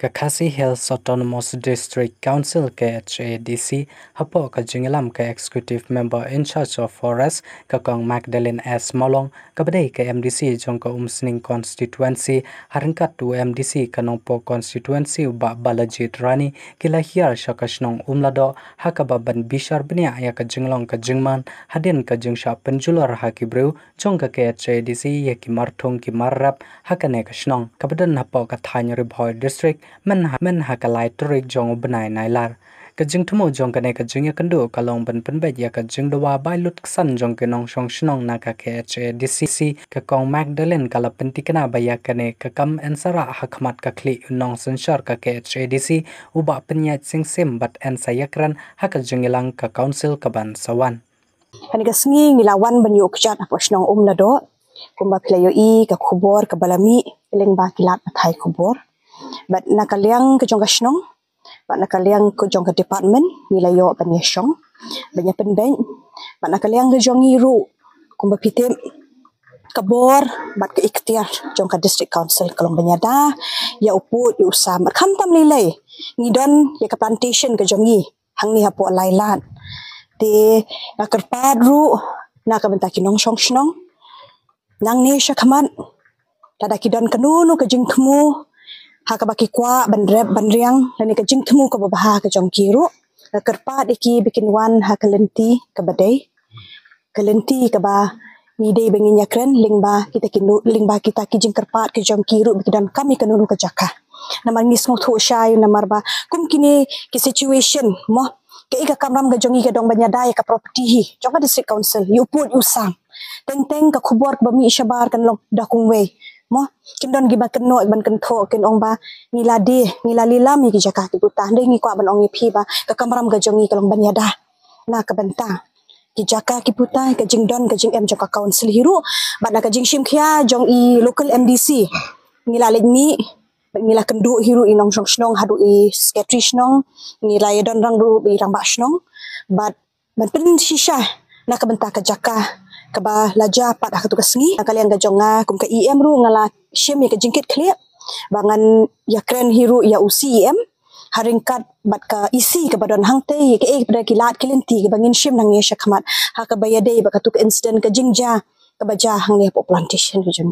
Khasi Hills Autonomous District Council KHADC hapo ka jingilam ka executive member in charge of forest kakong Magdalene S Molong kabadai ka MDC jong ka umsning constituency haringkat tu MDC kanongpo constituency ba Balajit Rani kila hiar syakasnong umlado hakababan bishar bnia ya ka jinglong ka jingman hadin ka jingsha penjular hakibrew jong ka KHADC ya ki marthong ki marrap hakane kasnong kabadan hapo ka Thanya Ribhoy district men hakalai turik jong benai nailar kajing tumo jong kane kajing ya kendu kalong ben penbet ya kajing doa bailut ksan jong kenong shong shnong na ka KHADC ka kong Magdalene kala pentikana baya kane kakam ensara hakmat ka kli unong sensor ka KHADC uba penyat sing sim bat ensayakran hakajing ilang ka council kaban sawan Hani kasngi ngilawan banyu kjat apo shnong nado kumba klayo I ka khubor ka balami leng ba kilat mathai khubor bat nakaliang ke jong kasnong bat nakaliang ke jong ke department nilayo ban yeshong banya penben bat nakaliang ke jong iru kumba pitem kabor bat ke ikhtiar jong ka district council kalong banyada ya uput ya usam bat khamtam lilai ngidon ya ka plantation ke jong I hangni hapo lailan te nakarpad ru nakabentaki nong shong shnong nang ne syakhaman tada kidon kanunu ke jing khmu hakabaki kwa banriang lani ke jing khmu ke babaha ke jong kiru nakarpad iki bikin wan hakalenti ke badai kalenti ke ba ngidei bengin yakren lingba kita kinu lingba kita ki jing karpat ke jong kiru bikidan kami kanunu ke jaka namar ngis ngotho shay namar ba kum kini ki situation mo ke ika kamram ga jongi ga dong banyadai ka property hi jonga district council yu put yu sang teng ka khubor ba mi shabar kan long dakung we mo kindon gi ba keno ban kan tho ken ong ba ngilali lam ki jaka ki puta ndai ngi kwa ban ong phi ba ka kamram ga jongi ka long banyada na ka banta ki jaka ki puta ka jingdon ka jing em joka council hiru ba na ka jing shim khia jong I local MDC ngilali mi ngila kendu hiru inong shong shnong hadu I secretary shnong ngila yadon rang ru bi rang ba shnong but ban pen shisha na ka benta ka jaka ka ba laja pat ka tu kasngi kalian ga jonga kum ka EM ru ngala shem ya ka jingkit clear bangan ya kren hiru ya UCEM haringkat bat ka isi ka badon hangte ya ke pada kilat kilenti ka bangin shem nang ye shakmat ha ka bayade ba ka tu incident ka jingja ka baja hang ne plantation ka